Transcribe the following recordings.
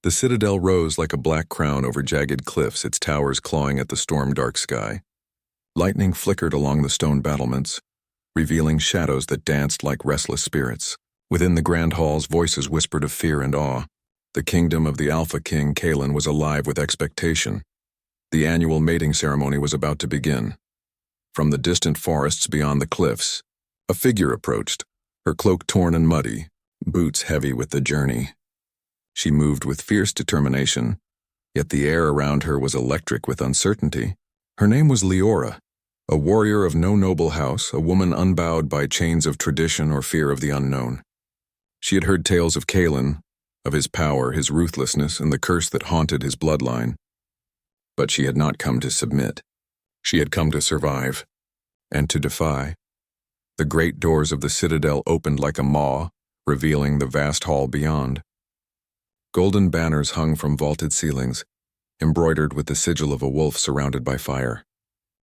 The citadel rose like a black crown over jagged cliffs, its towers clawing at the storm-dark sky. Lightning flickered along the stone battlements, revealing shadows that danced like restless spirits. Within the grand halls, voices whispered of fear and awe. The kingdom of the Alpha King, Kalen, was alive with expectation. The annual mating ceremony was about to begin. From the distant forests beyond the cliffs, a figure approached, her cloak torn and muddy, boots heavy with the journey. She moved with fierce determination, yet the air around her was electric with uncertainty. Her name was Leora, a warrior of no noble house, a woman unbowed by chains of tradition or fear of the unknown. She had heard tales of Kalen, of his power, his ruthlessness, and the curse that haunted his bloodline. But she had not come to submit. She had come to survive, and to defy. The great doors of the citadel opened like a maw, revealing the vast hall beyond. Golden banners hung from vaulted ceilings, embroidered with the sigil of a wolf surrounded by fire.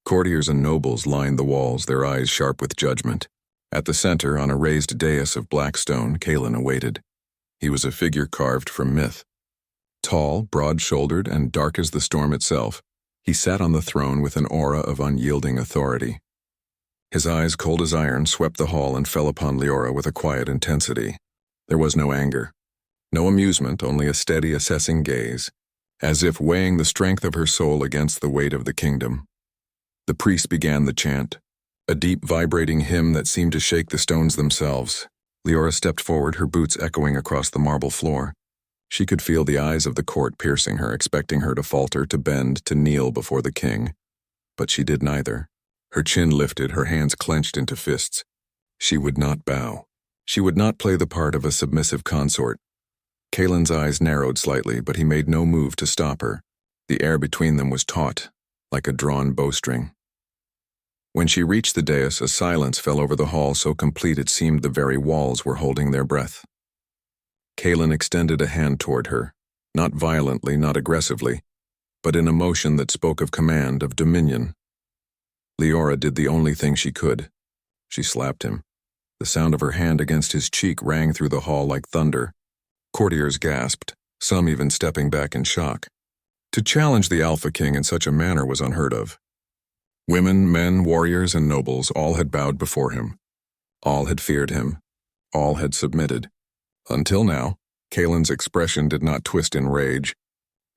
Courtiers and nobles lined the walls, their eyes sharp with judgment. At the center, on a raised dais of black stone, Kalen awaited. He was a figure carved from myth. Tall, broad-shouldered, and dark as the storm itself, he sat on the throne with an aura of unyielding authority. His eyes, cold as iron, swept the hall and fell upon Leora with a quiet intensity. There was no anger, no amusement, only a steady, assessing gaze, as if weighing the strength of her soul against the weight of the kingdom. The priest began the chant, a deep, vibrating hymn that seemed to shake the stones themselves. Leora stepped forward, her boots echoing across the marble floor. She could feel the eyes of the court piercing her, expecting her to falter, to bend, to kneel before the king. But she did neither. Her chin lifted, her hands clenched into fists. She would not bow. She would not play the part of a submissive consort. Kalen's eyes narrowed slightly, but he made no move to stop her. The air between them was taut, like a drawn bowstring. When she reached the dais, a silence fell over the hall so complete it seemed the very walls were holding their breath. Kalen extended a hand toward her, not violently, not aggressively, but in a motion that spoke of command, of dominion. Leora did the only thing she could. She slapped him. The sound of her hand against his cheek rang through the hall like thunder. Courtiers gasped, some even stepping back in shock. To challenge the Alpha King in such a manner was unheard of. Women, men, warriors, and nobles all had bowed before him. All had feared him. All had submitted. Until now, Kalen's expression did not twist in rage.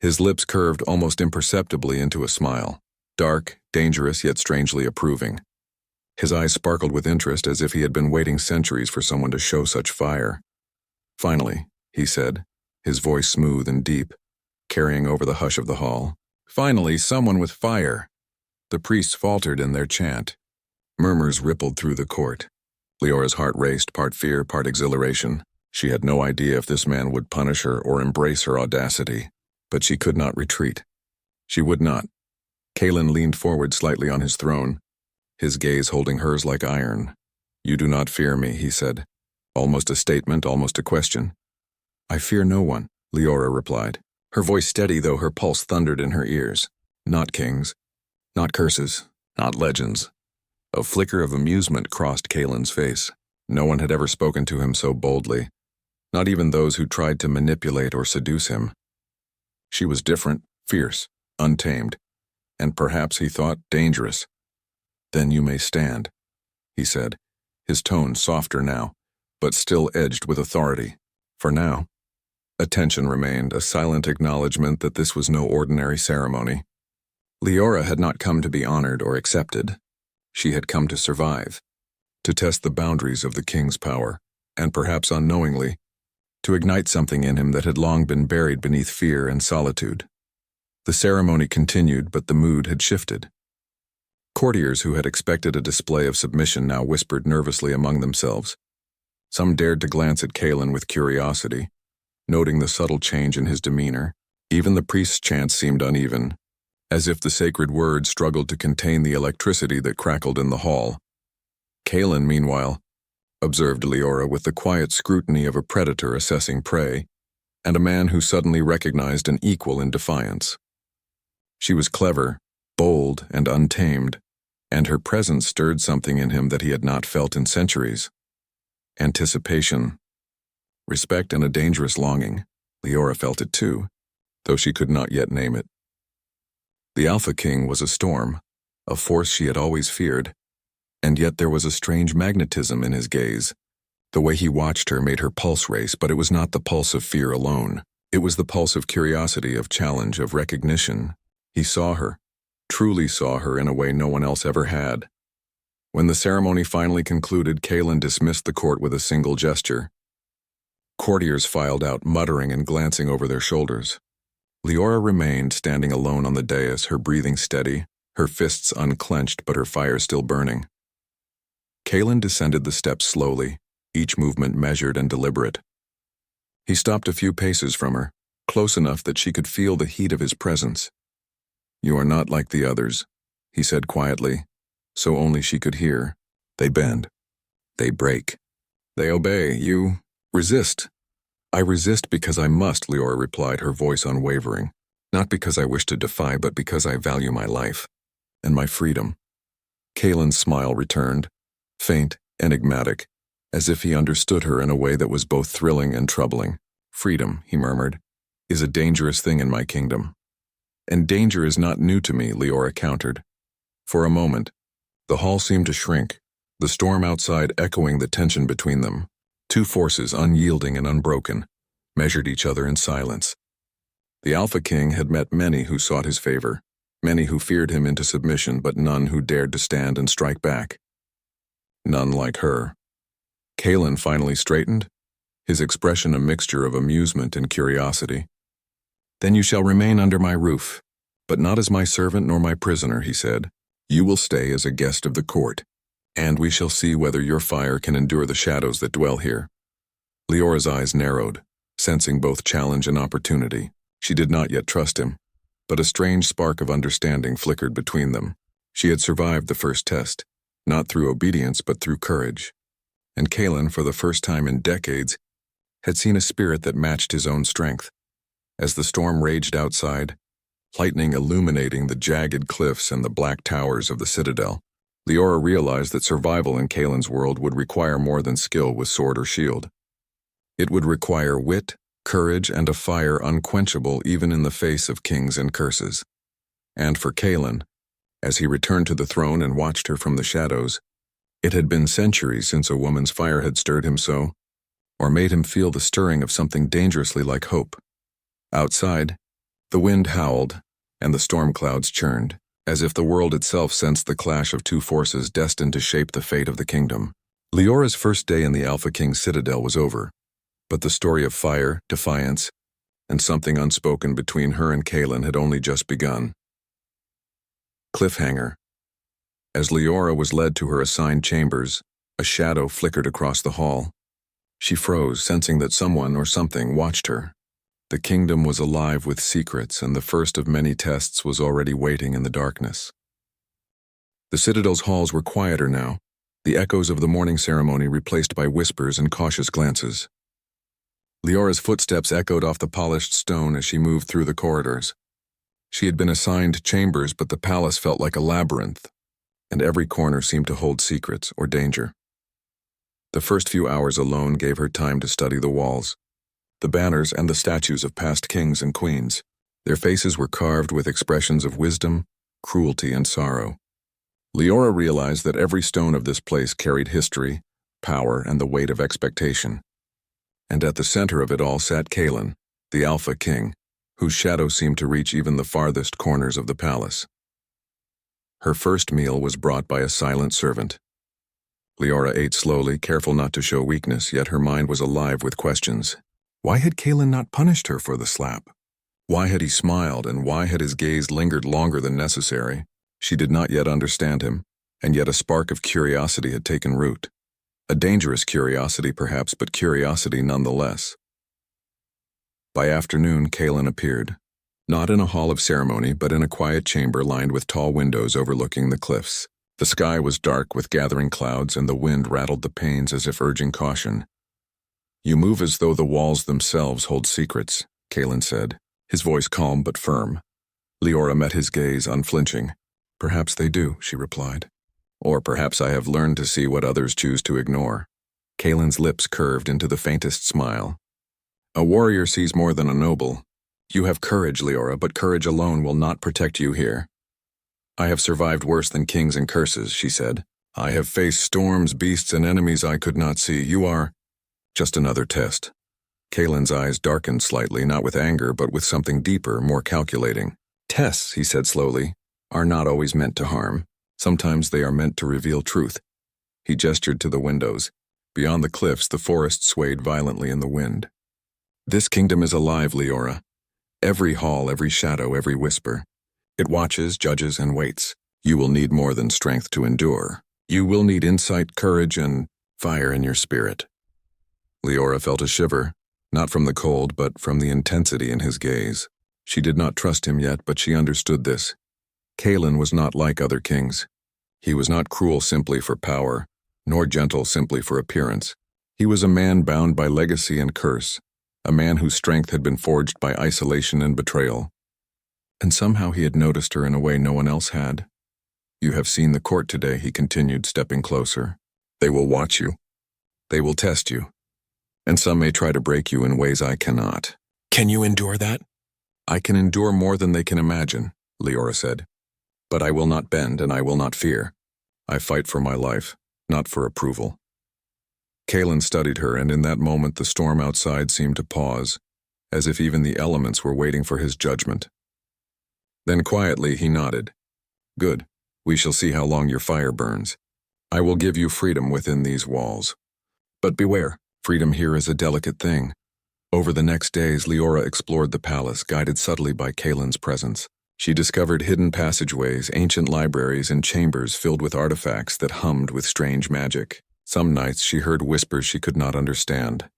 His lips curved almost imperceptibly into a smile, dark, dangerous, yet strangely approving. His eyes sparkled with interest as if he had been waiting centuries for someone to show such fire. Finally, he said, his voice smooth and deep, carrying over the hush of the hall. Finally, someone with fire. The priests faltered in their chant. Murmurs rippled through the court. Leora's heart raced, part fear, part exhilaration. She had no idea if this man would punish her or embrace her audacity, but she could not retreat. She would not. Kalen leaned forward slightly on his throne, his gaze holding hers like iron. "You do not fear me," he said, almost a statement, almost a question. "I fear no one," Leora replied, her voice steady though her pulse thundered in her ears. "Not kings, not curses, not legends." A flicker of amusement crossed Kalen's face. No one had ever spoken to him so boldly, not even those who tried to manipulate or seduce him. She was different, fierce, untamed, and perhaps, he thought, dangerous. "Then you may stand," he said, his tone softer now, but still edged with authority. For now, attention remained, a silent acknowledgement that this was no ordinary ceremony. Leora had not come to be honored or accepted. She had come to survive, to test the boundaries of the king's power, and perhaps unknowingly, to ignite something in him that had long been buried beneath fear and solitude. The ceremony continued, but the mood had shifted. Courtiers who had expected a display of submission now whispered nervously among themselves. Some dared to glance at Kalen with curiosity, noting the subtle change in his demeanor. Even the priest's chants seemed uneven, as if the sacred words struggled to contain the electricity that crackled in the hall. Kalen, meanwhile, observed Leora with the quiet scrutiny of a predator assessing prey, and a man who suddenly recognized an equal in defiance. She was clever, bold, and untamed, and her presence stirred something in him that he had not felt in centuries. Anticipation, respect, and a dangerous longing. Leora felt it too, though she could not yet name it. The Alpha King was a storm, a force she had always feared, and yet there was a strange magnetism in his gaze. The way he watched her made her pulse race, but it was not the pulse of fear alone. It was the pulse of curiosity, of challenge, of recognition. He saw her, truly saw her in a way no one else ever had. When the ceremony finally concluded, Kaelin dismissed the court with a single gesture. Courtiers filed out, muttering and glancing over their shoulders. Leora remained standing alone on the dais, her breathing steady, her fists unclenched but her fire still burning. Kaelin descended the steps slowly, each movement measured and deliberate. He stopped a few paces from her, close enough that she could feel the heat of his presence. "You are not like the others," he said quietly, so only she could hear. "They bend. They break. They obey. You resist." "I resist because I must," Leora replied, her voice unwavering. "Not because I wish to defy, but because I value my life and my freedom." Kaelin's smile returned, faint, enigmatic, as if he understood her in a way that was both thrilling and troubling. "Freedom," he murmured, "is a dangerous thing in my kingdom." "And danger is not new to me," Leora countered. For a moment, the hall seemed to shrink, the storm outside echoing the tension between them. Two forces, unyielding and unbroken, measured each other in silence. The Alpha King had met many who sought his favor, many who feared him into submission, but none who dared to stand and strike back. None like her. Kaelin finally straightened, his expression a mixture of amusement and curiosity. "Then you shall remain under my roof, but not as my servant nor my prisoner," he said. "You will stay as a guest of the court, and we shall see whether your fire can endure the shadows that dwell here." Leora's eyes narrowed, sensing both challenge and opportunity. She did not yet trust him, but a strange spark of understanding flickered between them. She had survived the first test, not through obedience but through courage. And Kaelin, for the first time in decades, had seen a spirit that matched his own strength. As the storm raged outside, lightning illuminating the jagged cliffs and the black towers of the citadel, Leora realized that survival in Kaelin's world would require more than skill with sword or shield. It would require wit, courage, and a fire unquenchable even in the face of kings and curses. And for Kaelin, as he returned to the throne and watched her from the shadows, it had been centuries since a woman's fire had stirred him so, or made him feel the stirring of something dangerously like hope. Outside, the wind howled, and the storm clouds churned, as if the world itself sensed the clash of two forces destined to shape the fate of the kingdom. Leora's first day in the Alpha King's citadel was over, but the story of fire, defiance, and something unspoken between her and Kaelin had only just begun. Cliffhanger. As Leora was led to her assigned chambers, a shadow flickered across the hall. She froze, sensing that someone or something watched her. The kingdom was alive with secrets, and the first of many tests was already waiting in the darkness. The citadel's halls were quieter now, the echoes of the morning ceremony replaced by whispers and cautious glances. Leora's footsteps echoed off the polished stone as she moved through the corridors. She had been assigned chambers, but the palace felt like a labyrinth, and every corner seemed to hold secrets or danger. The first few hours alone gave her time to study the walls, the banners and the statues of past kings and queens. Their faces were carved with expressions of wisdom, cruelty, and sorrow. Leora realized that every stone of this place carried history, power, and the weight of expectation. And at the center of it all sat Kaelin, the Alpha King, whose shadow seemed to reach even the farthest corners of the palace. Her first meal was brought by a silent servant. Leora ate slowly, careful not to show weakness, yet her mind was alive with questions. Why had Kaelin not punished her for the slap? Why had he smiled, and why had his gaze lingered longer than necessary? She did not yet understand him, and yet a spark of curiosity had taken root. A dangerous curiosity, perhaps, but curiosity nonetheless. By afternoon, Kaelin appeared, not in a hall of ceremony, but in a quiet chamber lined with tall windows overlooking the cliffs. The sky was dark with gathering clouds, and the wind rattled the panes as if urging caution. "You move as though the walls themselves hold secrets," Kaelin said, his voice calm but firm. Leora met his gaze, unflinching. "Perhaps they do," she replied. "Or perhaps I have learned to see what others choose to ignore." Kaelin's lips curved into the faintest smile. A warrior sees more than a noble. You have courage, Leora, but courage alone will not protect you here. I have survived worse than kings and curses, she said. I have faced storms, beasts, and enemies I could not see. You are just another test. Kaelin's eyes darkened slightly, not with anger, but with something deeper, more calculating. Tests, he said slowly, are not always meant to harm. Sometimes they are meant to reveal truth. He gestured to the windows. Beyond the cliffs, the forest swayed violently in the wind. This kingdom is alive, Leora. Every hall, every shadow, every whisper. It watches, judges, and waits. You will need more than strength to endure. You will need insight, courage, and fire in your spirit. Leora felt a shiver, not from the cold, but from the intensity in his gaze. She did not trust him yet, but she understood this. Kaelin was not like other kings. He was not cruel simply for power, nor gentle simply for appearance. He was a man bound by legacy and curse, a man whose strength had been forged by isolation and betrayal. And somehow he had noticed her in a way no one else had. You have seen the court today, he continued, stepping closer. They will watch you. They will test you. And some may try to break you in ways I cannot. Can you endure that? I can endure more than they can imagine, Leora said. But I will not bend and I will not fear. I fight for my life, not for approval. Kaelin studied her, and in that moment the storm outside seemed to pause, as if even the elements were waiting for his judgment. Then quietly he nodded. Good. We shall see how long your fire burns. I will give you freedom within these walls. But beware, freedom here is a delicate thing. Over the next days, Leora explored the palace, guided subtly by Kaelin's presence. She discovered hidden passageways, ancient libraries, and chambers filled with artifacts that hummed with strange magic. Some nights she heard whispers she could not understand,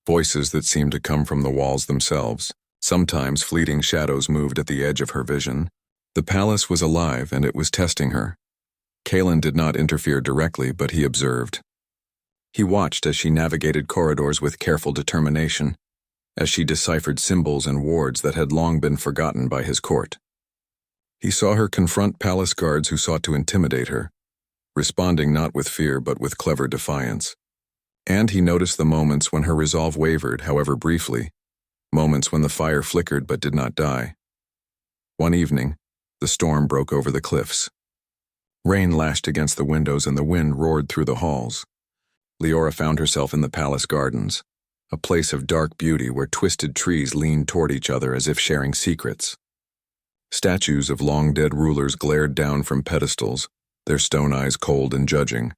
voices that seemed to come from the walls themselves. Sometimes fleeting shadows moved at the edge of her vision. The palace was alive, and it was testing her. Kaelin did not interfere directly, but he observed. He watched as she navigated corridors with careful determination, as she deciphered symbols and wards that had long been forgotten by his court. He saw her confront palace guards who sought to intimidate her, responding not with fear but with clever defiance. And he noticed the moments when her resolve wavered, however briefly, moments when the fire flickered but did not die. One evening, the storm broke over the cliffs. Rain lashed against the windows and the wind roared through the halls. Leora found herself in the palace gardens, a place of dark beauty where twisted trees leaned toward each other as if sharing secrets. Statues of long-dead rulers glared down from pedestals, their stone eyes cold and judging.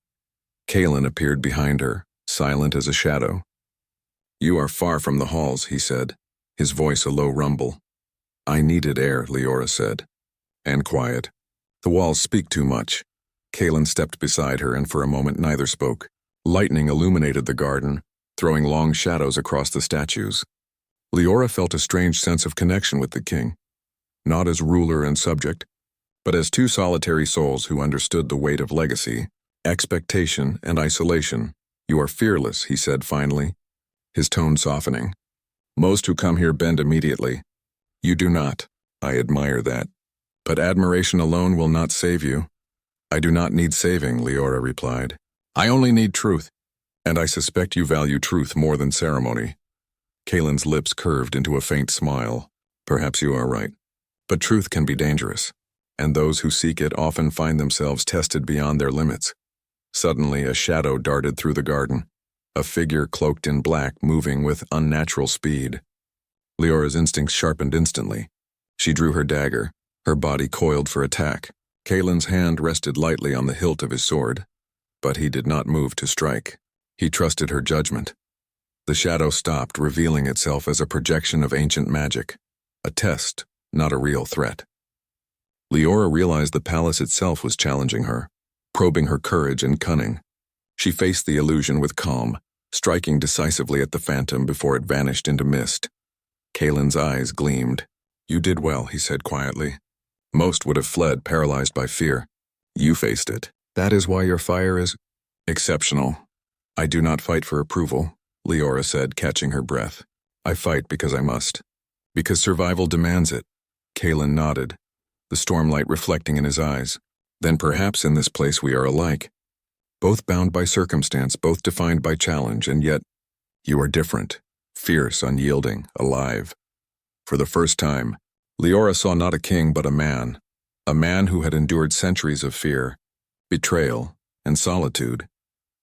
Kaelin appeared behind her, silent as a shadow. You are far from the halls, he said, his voice a low rumble. I needed air, Leora said. And quiet. The walls speak too much. Kaelin stepped beside her, and for a moment neither spoke. Lightning illuminated the garden, throwing long shadows across the statues. Leora felt a strange sense of connection with the king, not as ruler and subject, but as two solitary souls who understood the weight of legacy, expectation, and isolation. You are fearless, he said finally, his tone softening. Most who come here bend immediately. You do not. I admire that. But admiration alone will not save you. I do not need saving, Leora replied. I only need truth, and I suspect you value truth more than ceremony. Kaelin's lips curved into a faint smile. Perhaps you are right. But truth can be dangerous, and those who seek it often find themselves tested beyond their limits. Suddenly, a shadow darted through the garden, a figure cloaked in black moving with unnatural speed. Leora's instincts sharpened instantly. She drew her dagger, her body coiled for attack. Kaelin's hand rested lightly on the hilt of his sword, but he did not move to strike. He trusted her judgment. The shadow stopped, revealing itself as a projection of ancient magic, a test, not a real threat. Leora realized the palace itself was challenging her, probing her courage and cunning. She faced the illusion with calm, striking decisively at the phantom before it vanished into mist. Kaelin's eyes gleamed. You did well, he said quietly. Most would have fled, paralyzed by fear. You faced it. That is why your fire is exceptional. I do not fight for approval, Leora said, catching her breath. I fight because I must. Because survival demands it. Kaelin nodded, the stormlight reflecting in his eyes. Then perhaps in this place we are alike. Both bound by circumstance, both defined by challenge, and yet you are different. fierce, unyielding, alive. For the first time, Leora saw not a king but a man who had endured centuries of fear, betrayal, and solitude,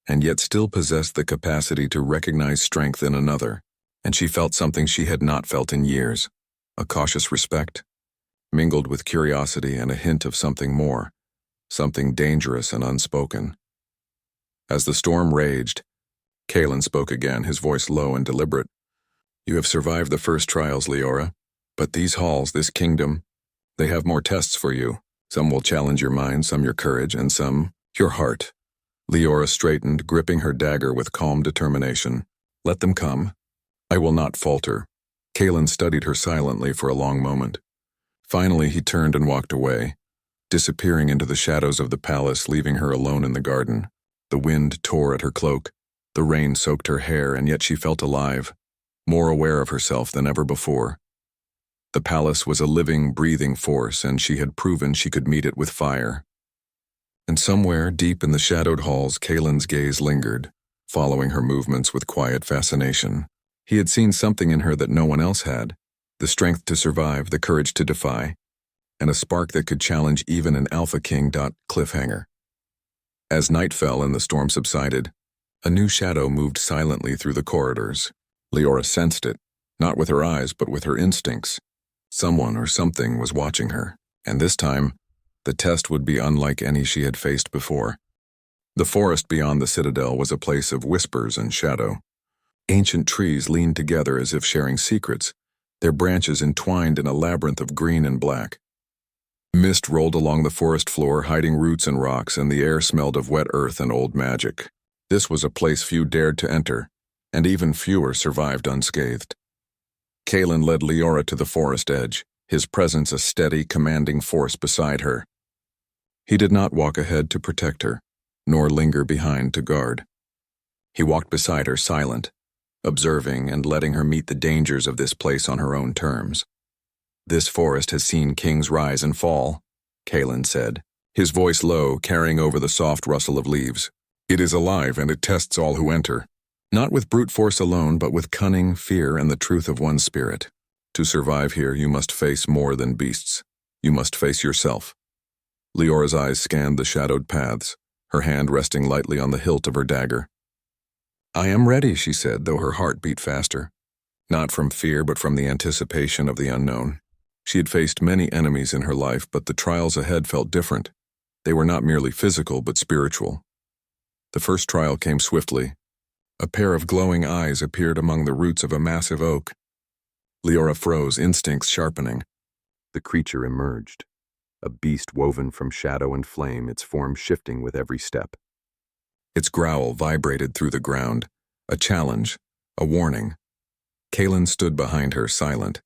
and yet still possessed the capacity to recognize strength in another, and she felt something she had not felt in years, a cautious respect, mingled with curiosity and a hint of something more, something dangerous and unspoken. As the storm raged, Kalen spoke again, his voice low and deliberate. "You have survived the first trials, Leora, but these halls, this kingdom, they have more tests for you. Some will challenge your mind, some your courage, and some your heart." Leora straightened, gripping her dagger with calm determination. "Let them come. I will not falter." Kalen studied her silently for a long moment. Finally, he turned and walked away, disappearing into the shadows of the palace, leaving her alone in the garden. The wind tore at her cloak, the rain soaked her hair, and yet she felt alive, more aware of herself than ever before. The palace was a living, breathing force, and she had proven she could meet it with fire. And somewhere, deep in the shadowed halls, Kalen's gaze lingered, following her movements with quiet fascination. He had seen something in her that no one else had, the strength to survive, the courage to defy, and a spark that could challenge even an Alpha King. Cliffhanger. As night fell and the storm subsided, a new shadow moved silently through the corridors. Leora sensed it, not with her eyes but with her instincts. Someone or something was watching her, and this time, the test would be unlike any she had faced before. The forest beyond the citadel was a place of whispers and shadow. Ancient trees leaned together as if sharing secrets, their branches entwined in a labyrinth of green and black. Mist rolled along the forest floor, hiding roots and rocks, and the air smelled of wet earth and old magic. This was a place few dared to enter, and even fewer survived unscathed. Kalen led Leora to the forest edge, his presence a steady, commanding force beside her. He did not walk ahead to protect her, nor linger behind to guard. He walked beside her silent, observing and letting her meet the dangers of this place on her own terms. "This forest has seen kings rise and fall," Kalen said, his voice low, carrying over the soft rustle of leaves. "It is alive and it tests all who enter. Not with brute force alone, but with cunning, fear, and the truth of one's spirit. To survive here, you must face more than beasts. You must face yourself." Leora's eyes scanned the shadowed paths, her hand resting lightly on the hilt of her dagger. "I am ready," she said, though her heart beat faster. Not from fear, but from the anticipation of the unknown. She had faced many enemies in her life, but the trials ahead felt different. They were not merely physical, but spiritual. The first trial came swiftly. A pair of glowing eyes appeared among the roots of a massive oak. Leora froze, instincts sharpening. The creature emerged, a beast woven from shadow and flame, its form shifting with every step. Its growl vibrated through the ground, a challenge, a warning. Kalen stood behind her, silent.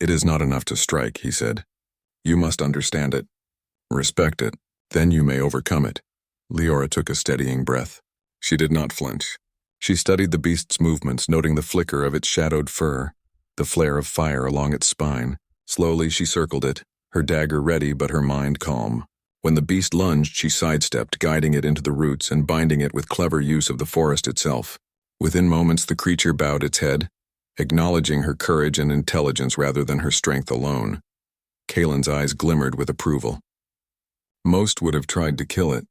"It is not enough to strike," he said. "You must understand it, respect it, then you may overcome it." Leora took a steadying breath. She did not flinch. She studied the beast's movements, noting the flicker of its shadowed fur, the flare of fire along its spine. Slowly she circled it, her dagger ready but her mind calm. When the beast lunged, she sidestepped, guiding it into the roots and binding it with clever use of the forest itself. Within moments, the creature bowed its head, acknowledging her courage and intelligence rather than her strength alone. Kalen's eyes glimmered with approval. Most would have tried to kill it.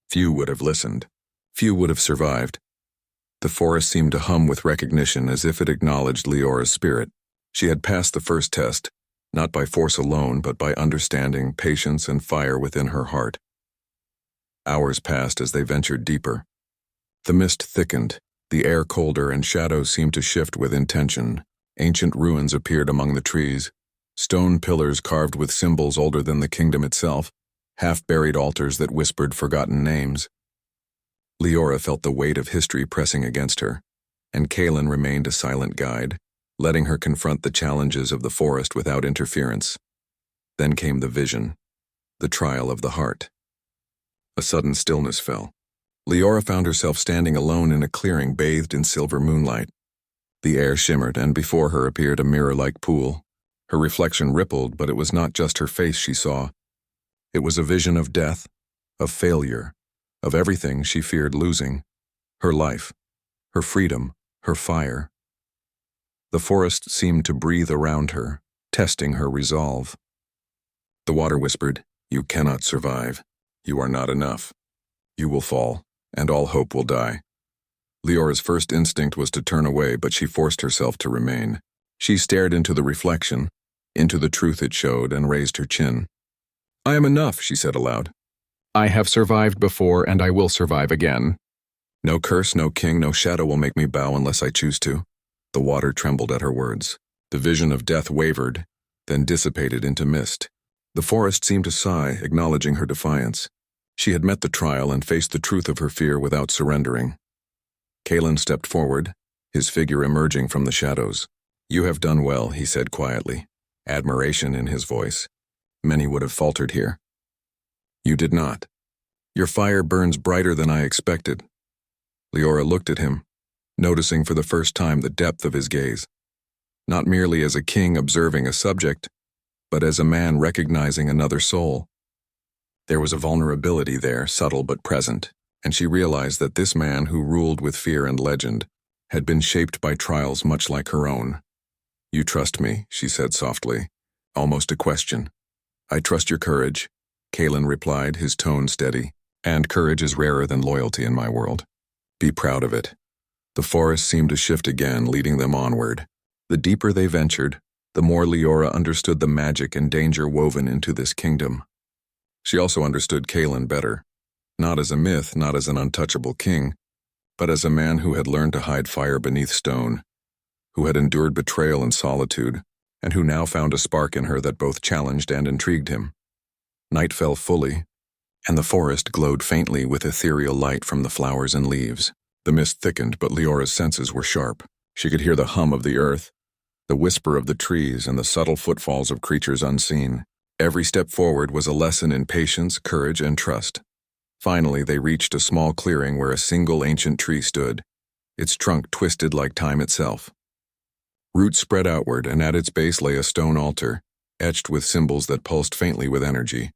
Few would have listened. Few would have survived. The forest seemed to hum with recognition, as if it acknowledged Leora's spirit. She had passed the first test, not by force alone, but by understanding, patience, and fire within her heart. Hours passed as they ventured deeper. The mist thickened, the air colder, and shadows seemed to shift with intention. Ancient ruins appeared among the trees, stone pillars carved with symbols older than the kingdom itself, half-buried altars that whispered forgotten names. Leora felt the weight of history pressing against her, and Kalen remained a silent guide, letting her confront the challenges of the forest without interference. Then came the vision, the trial of the heart. A sudden stillness fell. Leora found herself standing alone in a clearing bathed in silver moonlight. The air shimmered, and before her appeared a mirror-like pool. Her reflection rippled, but it was not just her face she saw. It was a vision of death, of failure, of everything she feared losing. Her life, her freedom, her fire. The forest seemed to breathe around her, testing her resolve. The water whispered, "You cannot survive. You are not enough. You will fall, and all hope will die." Leora's first instinct was to turn away, but she forced herself to remain. She stared into the reflection, into the truth it showed, and raised her chin. "I am enough," she said aloud. "I have survived before, and I will survive again. No curse, no king, no shadow will make me bow unless I choose to." The water trembled at her words. The vision of death wavered, then dissipated into mist. The forest seemed to sigh, acknowledging her defiance. She had met the trial and faced the truth of her fear without surrendering. Kalen stepped forward, his figure emerging from the shadows. "You have done well," he said quietly, admiration in his voice. "Many would have faltered here. You did not. Your fire burns brighter than I expected." Leora looked at him, noticing for the first time the depth of his gaze. Not merely as a king observing a subject, but as a man recognizing another soul. There was a vulnerability there, subtle but present, and she realized that this man who ruled with fear and legend had been shaped by trials much like her own. "You trust me," she said softly, almost a question. "I trust your courage," Kalen replied, his tone steady. "And courage is rarer than loyalty in my world. Be proud of it." The forest seemed to shift again, leading them onward. The deeper they ventured, the more Leora understood the magic and danger woven into this kingdom. She also understood Kalen better, not as a myth, not as an untouchable king, but as a man who had learned to hide fire beneath stone, who had endured betrayal and solitude, and who now found a spark in her that both challenged and intrigued him. Night fell fully, and the forest glowed faintly with ethereal light from the flowers and leaves. The mist thickened, but Leora's senses were sharp. She could hear the hum of the earth, the whisper of the trees, and the subtle footfalls of creatures unseen. Every step forward was a lesson in patience, courage, and trust. Finally, they reached a small clearing where a single ancient tree stood, its trunk twisted like time itself. Roots spread outward, and at its base lay a stone altar, etched with symbols that pulsed faintly with energy.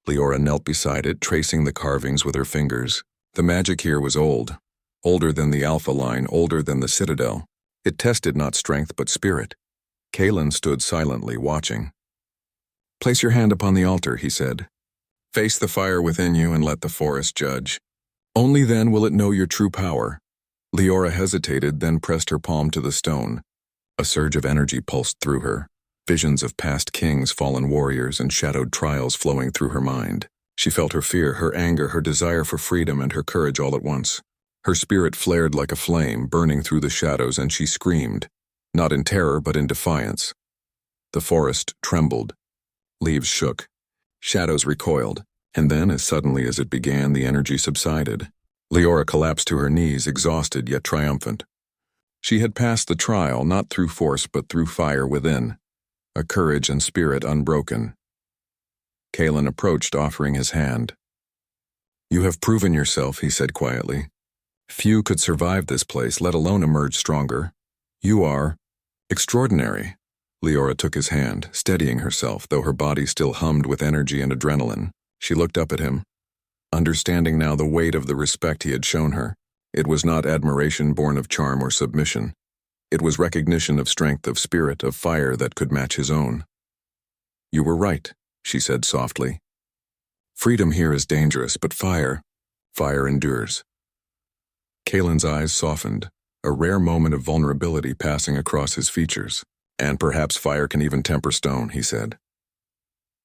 Leora knelt beside it, tracing the carvings with her fingers. The magic here was old, older than the Alpha line, older than the Citadel. It tested not strength but spirit. Kalen stood silently, watching. "Place your hand upon the altar," he said. "Face the fire within you and let the forest judge. Only then will it know your true power." Leora hesitated, then pressed her palm to the stone. A surge of energy pulsed through her, visions of past kings, fallen warriors, and shadowed trials flowing through her mind. She felt her fear, her anger, her desire for freedom, and her courage all at once. Her spirit flared like a flame, burning through the shadows, and she screamed, not in terror but in defiance. The forest trembled. Leaves shook. Shadows recoiled, and then, as suddenly as it began, the energy subsided. Leora collapsed to her knees, exhausted yet triumphant. She had passed the trial, not through force but through fire within, a courage and spirit unbroken. Kalen approached, offering his hand. "You have proven yourself," he said quietly. "Few could survive this place, let alone emerge stronger. You are extraordinary." Leora took his hand, steadying herself, though her body still hummed with energy and adrenaline. She looked up at him, understanding now the weight of the respect he had shown her. It was not admiration born of charm or submission. It was recognition of strength, of spirit, of fire that could match his own. "You were right," she said softly. "Freedom here is dangerous, but fire endures." Kalen's eyes softened, a rare moment of vulnerability passing across his features. "And perhaps fire can even temper stone," he said.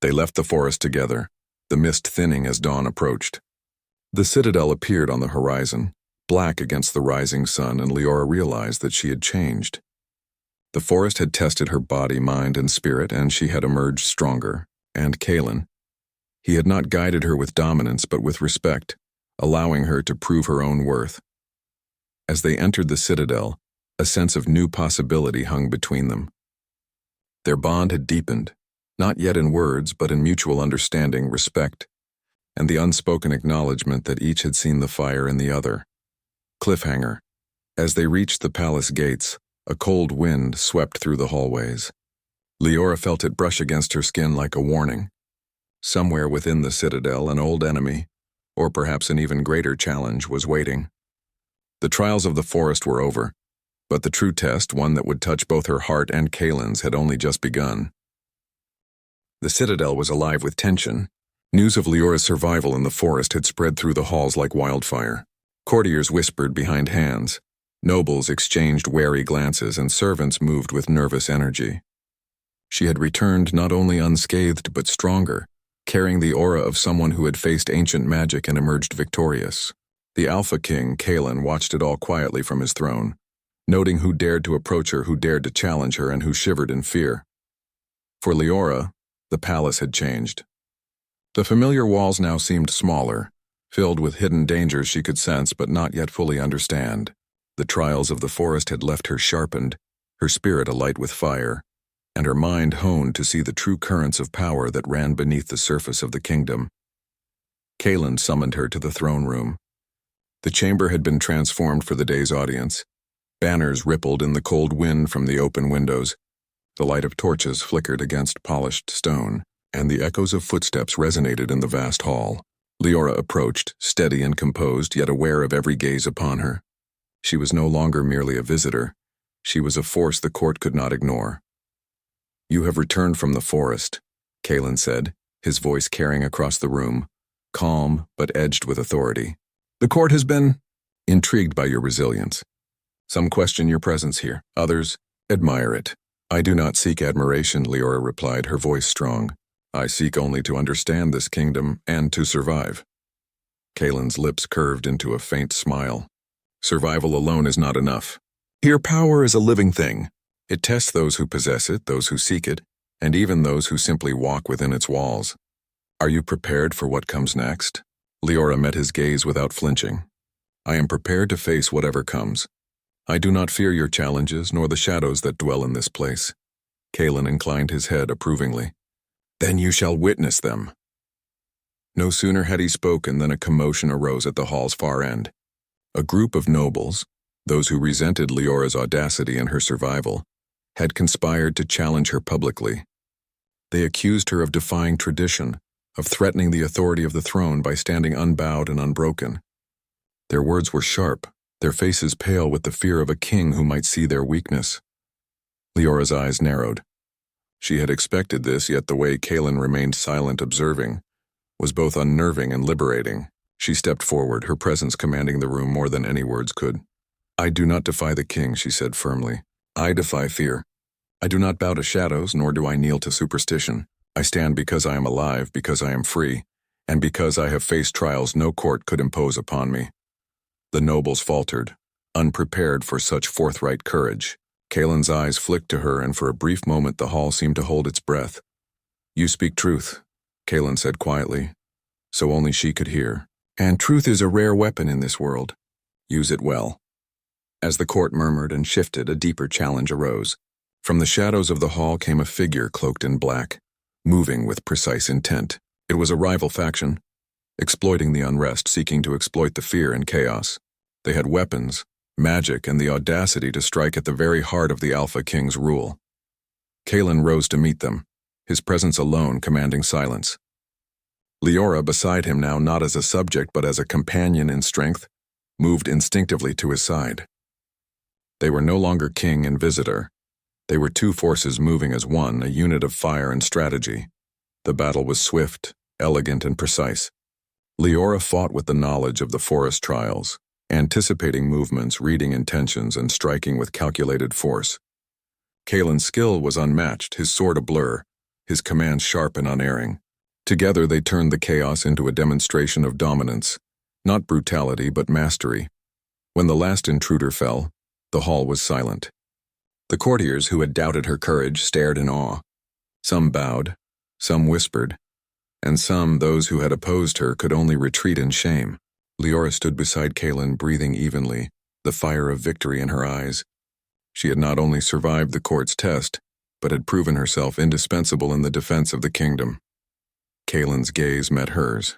They left the forest together, the mist thinning as dawn approached. The citadel appeared on the horizon, black against the rising sun, and Leora realized that she had changed. The forest had tested her body, mind, and spirit, and she had emerged stronger. And Kalen, he had not guided her with dominance but with respect, allowing her to prove her own worth. As they entered the citadel, a sense of new possibility hung between them. Their bond had deepened, not yet in words but in mutual understanding, respect, and the unspoken acknowledgement that each had seen the fire in the other. Cliffhanger. As they reached the palace gates, a cold wind swept through the hallways. Leora felt it brush against her skin like a warning. Somewhere within the citadel, an old enemy, or perhaps an even greater challenge, was waiting. The trials of the forest were over, But the true test, one that would touch both her heart and Kaelin's, had only just begun. The citadel was alive with tension. News of Leora's survival in the forest had spread through the halls like wildfire. Courtiers whispered behind hands. Nobles exchanged wary glances, and servants moved with nervous energy. She had returned not only unscathed but stronger, carrying the aura of someone who had faced ancient magic and emerged victorious. The Alpha King, Kaelin, watched it all quietly from his throne, noting who dared to approach her, who dared to challenge her, and who shivered in fear. For Leora, the palace had changed. The familiar walls now seemed smaller, filled with hidden dangers she could sense but not yet fully understand. The trials of the forest had left her sharpened, her spirit alight with fire, and her mind honed to see the true currents of power that ran beneath the surface of the kingdom. Kaelin summoned her to the throne room. The chamber had been transformed for the day's audience. Banners rippled in the cold wind from the open windows. The light of torches flickered against polished stone, and the echoes of footsteps resonated in the vast hall. Leora approached, steady and composed, yet aware of every gaze upon her. She was no longer merely a visitor. She was a force the court could not ignore. "You have returned from the forest," Kaelin said, his voice carrying across the room, calm but edged with authority. "The court has been intrigued by your resilience. Some question your presence here, others admire it." "I do not seek admiration," Leora replied, her voice strong. "I seek only to understand this kingdom and to survive." Kaelin's lips curved into a faint smile. "Survival alone is not enough. Here, power is a living thing. It tests those who possess it, those who seek it, and even those who simply walk within its walls. Are you prepared for what comes next?" Leora met his gaze without flinching. "I am prepared to face whatever comes. I do not fear your challenges nor the shadows that dwell in this place." Kaelin inclined his head approvingly. "Then you shall witness them." No sooner had he spoken than a commotion arose at the hall's far end. A group of nobles, those who resented Leora's audacity and her survival, had conspired to challenge her publicly. They accused her of defying tradition, of threatening the authority of the throne by standing unbowed and unbroken. Their words were sharp, their faces pale with the fear of a king who might see their weakness. Leora's eyes narrowed. She had expected this, yet the way Kaelin remained silent observing was both unnerving and liberating. She stepped forward, her presence commanding the room more than any words could. "I do not defy the king," she said firmly. "I defy fear. I do not bow to shadows, nor do I kneel to superstition. I stand because I am alive, because I am free, and because I have faced trials no court could impose upon me." The nobles faltered, unprepared for such forthright courage. Kaelin's eyes flicked to her, and for a brief moment the hall seemed to hold its breath. "You speak truth," Kaelin said quietly, so only she could hear. "And truth is a rare weapon in this world. Use it well." As the court murmured and shifted, a deeper challenge arose. From the shadows of the hall came a figure cloaked in black, moving with precise intent. It was a rival faction, exploiting the unrest, seeking to exploit the fear and chaos. They had weapons, magic, and the audacity to strike at the very heart of the Alpha King's rule. Kaelin rose to meet them, his presence alone commanding silence. Leora, beside him now not as a subject but as a companion in strength, moved instinctively to his side. They were no longer king and visitor. They were two forces moving as one, a unit of fire and strategy. The battle was swift, elegant, and precise. Leora fought with the knowledge of the forest trials, anticipating movements, reading intentions, and striking with calculated force. Kaelin's skill was unmatched, his sword a blur, his commands sharp and unerring. Together they turned the chaos into a demonstration of dominance, not brutality but mastery. When the last intruder fell, the hall was silent. The courtiers who had doubted her courage stared in awe. Some bowed, some whispered, and some, those who had opposed her, could only retreat in shame. Leora stood beside Kaelin, breathing evenly, the fire of victory in her eyes. She had not only survived the court's test, but had proven herself indispensable in the defense of the kingdom. Kaelin's gaze met hers.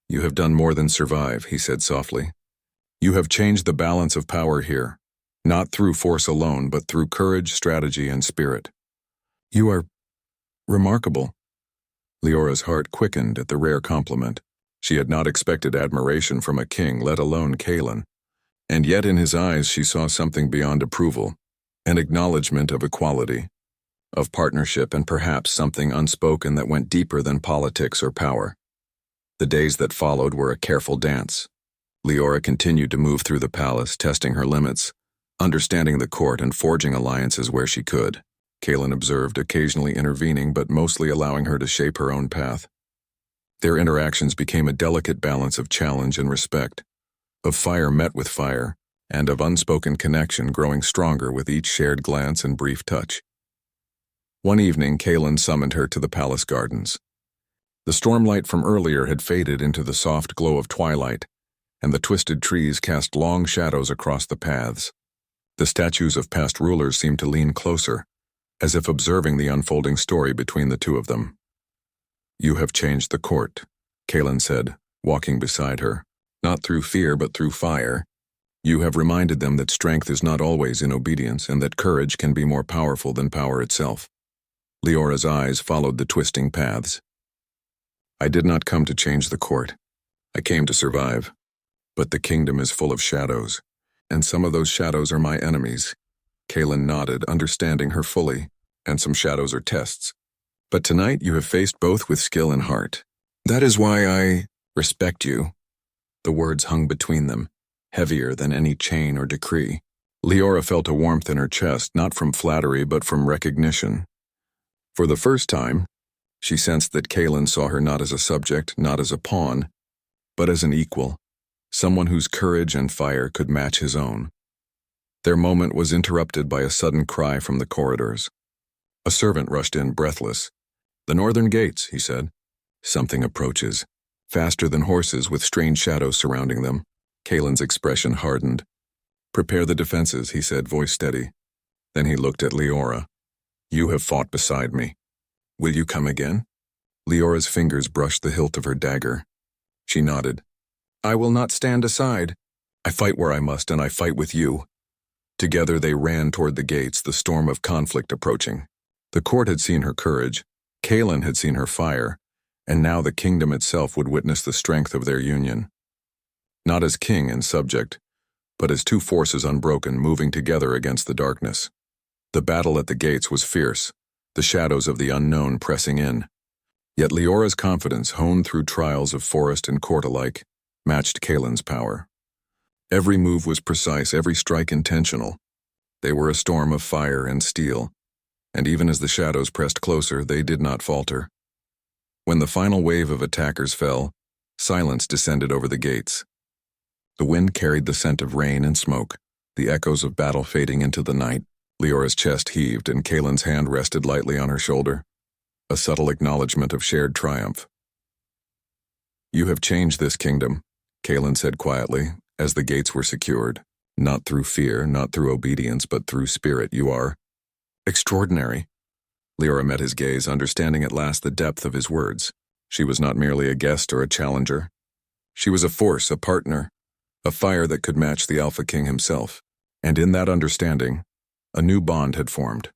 "You have done more than survive," he said softly. "You have changed the balance of power here, not through force alone, but through courage, strategy, and spirit. You are remarkable." Leora's heart quickened at the rare compliment. She had not expected admiration from a king, let alone Kaelin. And yet in his eyes she saw something beyond approval, an acknowledgement of equality, of partnership, and perhaps something unspoken that went deeper than politics or power. The days that followed were a careful dance. Leora continued to move through the palace, testing her limits, understanding the court and forging alliances where she could. Kaelin observed, occasionally intervening but mostly allowing her to shape her own path. Their interactions became a delicate balance of challenge and respect, of fire met with fire, and of unspoken connection growing stronger with each shared glance and brief touch. One evening, Kaelin summoned her to the palace gardens. The stormlight from earlier had faded into the soft glow of twilight, and the twisted trees cast long shadows across the paths. The statues of past rulers seemed to lean closer, as if observing the unfolding story between the two of them. "You have changed the court," Kaelin said, walking beside her, "not through fear but through fire. You have reminded them that strength is not always in obedience and that courage can be more powerful than power itself." Leora's eyes followed the twisting paths. "I did not come to change the court. I came to survive. But the kingdom is full of shadows, and some of those shadows are my enemies." Kaelin nodded, understanding her fully, "And some shadows are tests. But tonight you have faced both with skill and heart. That is why I respect you." The words hung between them, heavier than any chain or decree. Leora felt a warmth in her chest, not from flattery but from recognition. For the first time, she sensed that Kaelin saw her not as a subject, not as a pawn, but as an equal, someone whose courage and fire could match his own. Their moment was interrupted by a sudden cry from the corridors. A servant rushed in, breathless. "The northern gates," he said. "Something approaches, faster than horses, with strange shadows surrounding them." Kaelin's expression hardened. "Prepare the defenses," he said, voice steady. Then he looked at Leora. "You have fought beside me. Will you come again?" Leora's fingers brushed the hilt of her dagger. She nodded. "I will not stand aside. I fight where I must, and I fight with you." Together they ran toward the gates, the storm of conflict approaching. The court had seen her courage, Kaelin had seen her fire, and now the kingdom itself would witness the strength of their union. Not as king and subject, but as two forces unbroken, moving together against the darkness. The battle at the gates was fierce, the shadows of the unknown pressing in. Yet Leora's confidence, honed through trials of forest and court alike, matched Kaelin's power. Every move was precise, every strike intentional. They were a storm of fire and steel, and even as the shadows pressed closer, they did not falter. When the final wave of attackers fell, silence descended over the gates. The wind carried the scent of rain and smoke, the echoes of battle fading into the night. Leora's chest heaved, and Kaelin's hand rested lightly on her shoulder, a subtle acknowledgement of shared triumph. "You have changed this kingdom," Kaelin said quietly, as the gates were secured. "Not through fear, not through obedience, but through spirit. You are extraordinary." Leora met his gaze, understanding at last the depth of his words. She was not merely a guest or a challenger. She was a force, a partner, a fire that could match the Alpha King himself. And in that understanding, a new bond had formed,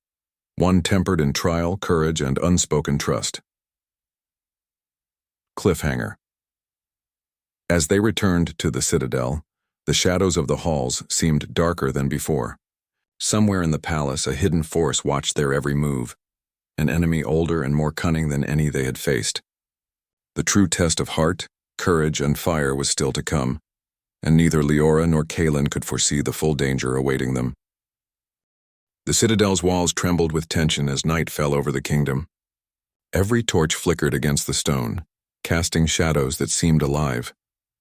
one tempered in trial, courage, and unspoken trust. Cliffhanger. As they returned to the citadel, the shadows of the halls seemed darker than before. Somewhere in the palace, a hidden force watched their every move, an enemy older and more cunning than any they had faced. The true test of heart, courage, and fire was still to come, and neither Leora nor Kaelin could foresee the full danger awaiting them. The citadel's walls trembled with tension as night fell over the kingdom. Every torch flickered against the stone, casting shadows that seemed alive,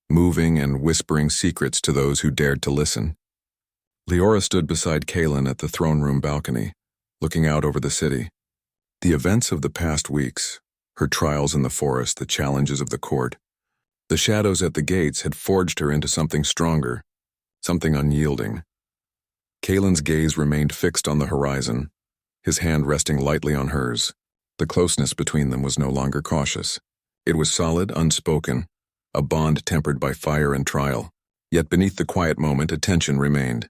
moving and whispering secrets to those who dared to listen. Leora stood beside Kaelin at the throne room balcony, looking out over the city. The events of the past weeks, her trials in the forest, the challenges of the court, the shadows at the gates had forged her into something stronger, something unyielding. Kaelin's gaze remained fixed on the horizon, his hand resting lightly on hers. The closeness between them was no longer cautious. It was solid, unspoken, a bond tempered by fire and trial. Yet beneath the quiet moment, a tension remained.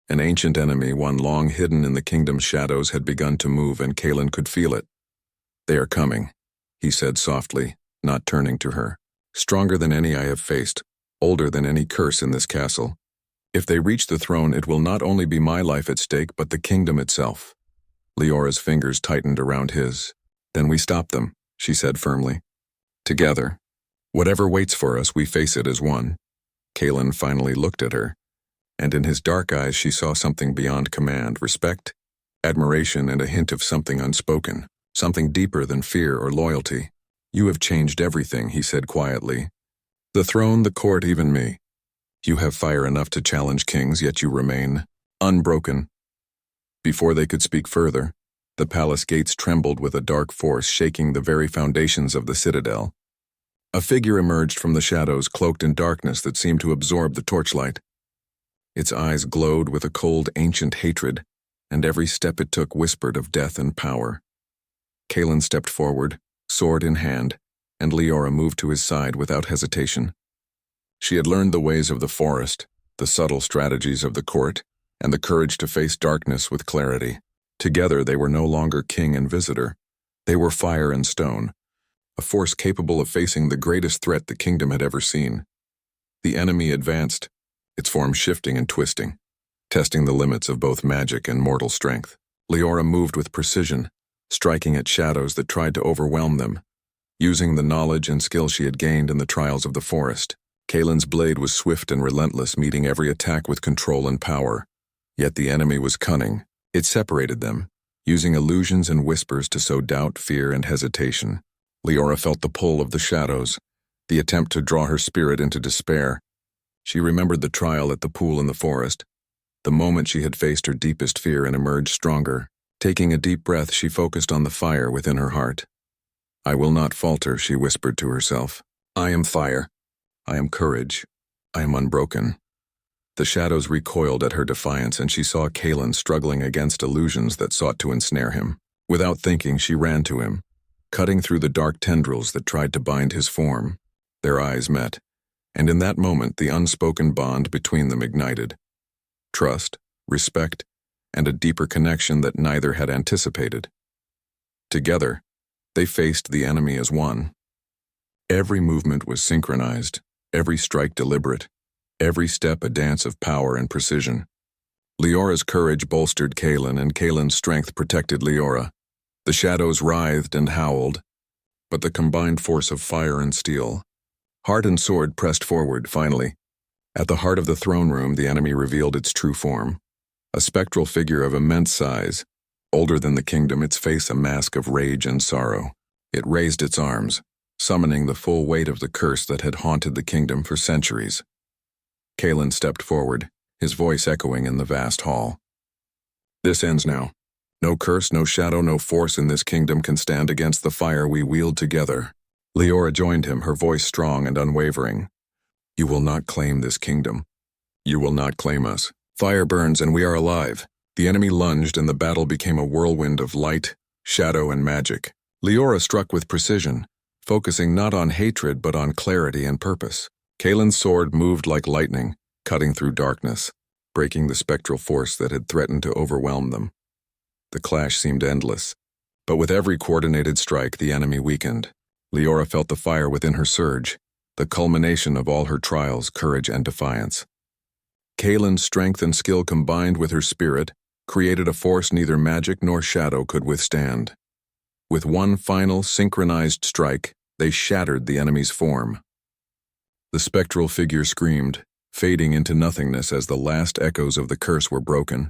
An ancient enemy, one long hidden in the kingdom's shadows, had begun to move, and Kaelin could feel it. "They are coming," he said softly, not turning to her. "Stronger than any I have faced, older than any curse in this castle. If they reach the throne, it will not only be my life at stake, but the kingdom itself. Leora's fingers tightened around his. Then we stop them, she said firmly. Together. Whatever waits for us, we face it as one. Kaelin finally looked at her, and in his dark eyes she saw something beyond command, respect, admiration, and a hint of something unspoken, something deeper than fear or loyalty. You have changed everything, he said quietly. The throne, the court, even me. You have fire enough to challenge kings, yet you remain unbroken. Before they could speak further, the palace gates trembled with a dark force shaking the very foundations of the citadel. A figure emerged from the shadows, cloaked in darkness that seemed to absorb the torchlight. Its eyes glowed with a cold, ancient hatred, and every step it took whispered of death and power. Kaelin stepped forward, sword in hand, and Leora moved to his side without hesitation. She had learned the ways of the forest, the subtle strategies of the court, and the courage to face darkness with clarity. Together they were no longer king and visitor. They were fire and stone, a force capable of facing the greatest threat the kingdom had ever seen. The enemy advanced, its form shifting and twisting, testing the limits of both magic and mortal strength. Leora moved with precision, striking at shadows that tried to overwhelm them, using the knowledge and skill she had gained in the trials of the forest. Kaelin's blade was swift and relentless, meeting every attack with control and power. Yet the enemy was cunning. It separated them, using illusions and whispers to sow doubt, fear, and hesitation. Leora felt the pull of the shadows, the attempt to draw her spirit into despair. She remembered the trial at the pool in the forest, the moment she had faced her deepest fear and emerged stronger. Taking a deep breath, she focused on the fire within her heart. I will not falter, she whispered to herself. I am fire. I am courage. I am unbroken. The shadows recoiled at her defiance, and she saw Kaelin struggling against illusions that sought to ensnare him. Without thinking, she ran to him, cutting through the dark tendrils that tried to bind his form. Their eyes met, and in that moment the unspoken bond between them ignited. Trust, respect, and a deeper connection that neither had anticipated. Together, they faced the enemy as one. Every movement was synchronized, every strike deliberate, every step a dance of power and precision. Leora's courage bolstered Kaelin, and Kaelin's strength protected Leora. The shadows writhed and howled, but the combined force of fire and steel. Heart and sword pressed forward, finally. At the heart of the throne room, the enemy revealed its true form. A spectral figure of immense size, older than the kingdom, its face a mask of rage and sorrow. It raised its arms, summoning the full weight of the curse that had haunted the kingdom for centuries. Kaelin stepped forward, his voice echoing in the vast hall. This ends now. No curse, no shadow, no force in this kingdom can stand against the fire we wield together. Leora joined him, her voice strong and unwavering. You will not claim this kingdom. You will not claim us. Fire burns and we are alive. The enemy lunged and the battle became a whirlwind of light, shadow, and magic. Leora struck with precision, focusing not on hatred but on clarity and purpose. Kaelin's sword moved like lightning, cutting through darkness, breaking the spectral force that had threatened to overwhelm them. The clash seemed endless, but with every coordinated strike the enemy weakened. Leora felt the fire within her surge, the culmination of all her trials, courage, and defiance. Kaelin's strength and skill combined with her spirit created a force neither magic nor shadow could withstand. With one final, synchronized strike, they shattered the enemy's form. The spectral figure screamed, fading into nothingness as the last echoes of the curse were broken.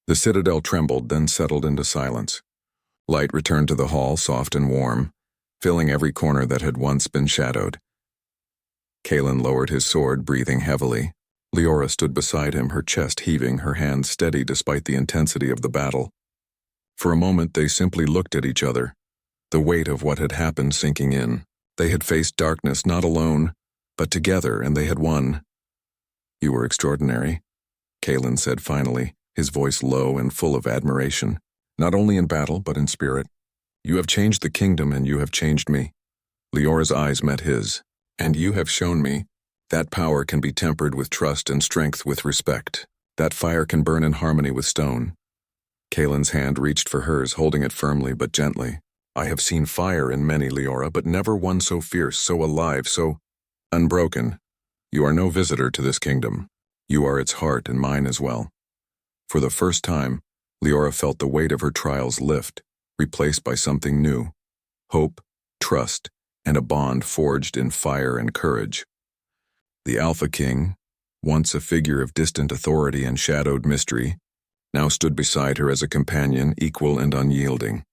The citadel trembled, then settled into silence. Light returned to the hall, soft and warm, filling every corner that had once been shadowed. Kaelin lowered his sword, breathing heavily. Leora stood beside him, her chest heaving, her hands steady despite the intensity of the battle. For a moment they simply looked at each other, the weight of what had happened sinking in. They had faced darkness not alone, but together, and they had won. You were extraordinary, Kaelin said finally, his voice low and full of admiration, not only in battle but in spirit. You have changed the kingdom and you have changed me. Leora's eyes met his. And you have shown me that power can be tempered with trust and strength with respect. That fire can burn in harmony with stone. Kaelin's hand reached for hers, holding it firmly but gently. I have seen fire in many, Leora, but never one so fierce, so alive, so unbroken. You are no visitor to this kingdom. You are its heart and mine as well. For the first time, Leora felt the weight of her trials lift, replaced by something new: hope, trust, and a bond forged in fire and courage. The Alpha King, once a figure of distant authority and shadowed mystery, now stood beside her as a companion equal and unyielding.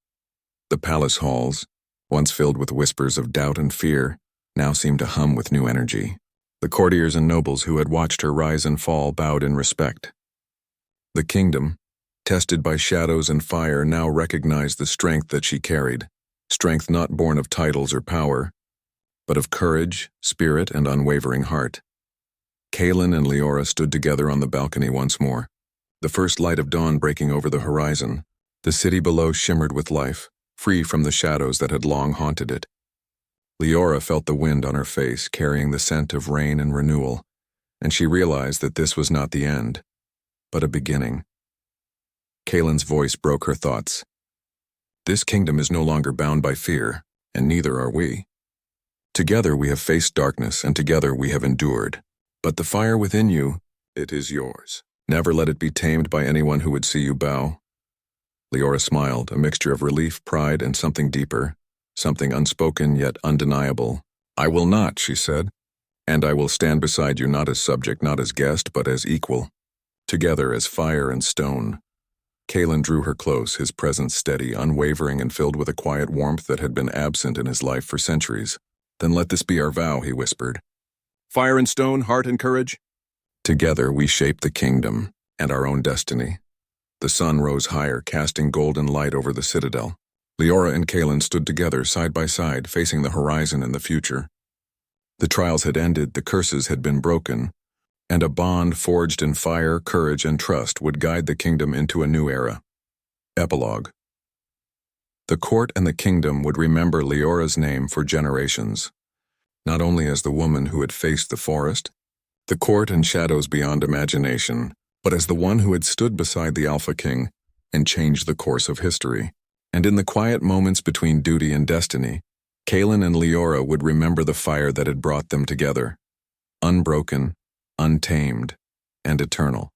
The palace halls, once filled with whispers of doubt and fear, now seemed to hum with new energy. The courtiers and nobles who had watched her rise and fall bowed in respect. The kingdom, tested by shadows and fire, now recognized the strength that she carried, strength not born of titles or power, but of courage, spirit, and unwavering heart. Kaelin and Leora stood together on the balcony once more, the first light of dawn breaking over the horizon. The city below shimmered with life, free from the shadows that had long haunted it. Leora felt the wind on her face, carrying the scent of rain and renewal, and she realized that this was not the end, but a beginning. Kaelin's voice broke her thoughts. This kingdom is no longer bound by fear, and neither are we. Together we have faced darkness, and together we have endured. But the fire within you, it is yours. Never let it be tamed by anyone who would see you bow. Leora smiled, a mixture of relief, pride, and something deeper, something unspoken yet undeniable. I will not, she said, and I will stand beside you not as subject, not as guest, but as equal. Together as fire and stone. Kaelin drew her close, his presence steady, unwavering, and filled with a quiet warmth that had been absent in his life for centuries. Then let this be our vow, he whispered. Fire and stone, heart and courage. Together we shape the kingdom and our own destiny. The sun rose higher, casting golden light over the citadel. Leora and Kaelin stood together, side by side, facing the horizon and the future. The trials had ended, the curses had been broken, and a bond forged in fire, courage, and trust would guide the kingdom into a new era. Epilogue. The court and the kingdom would remember Leora's name for generations, not only as the woman who had faced the forest, the court and shadows beyond imagination, but as the one who had stood beside the Alpha King and changed the course of history. And in the quiet moments between duty and destiny, Kaelin and Leora would remember the fire that had brought them together, unbroken, untamed, and eternal.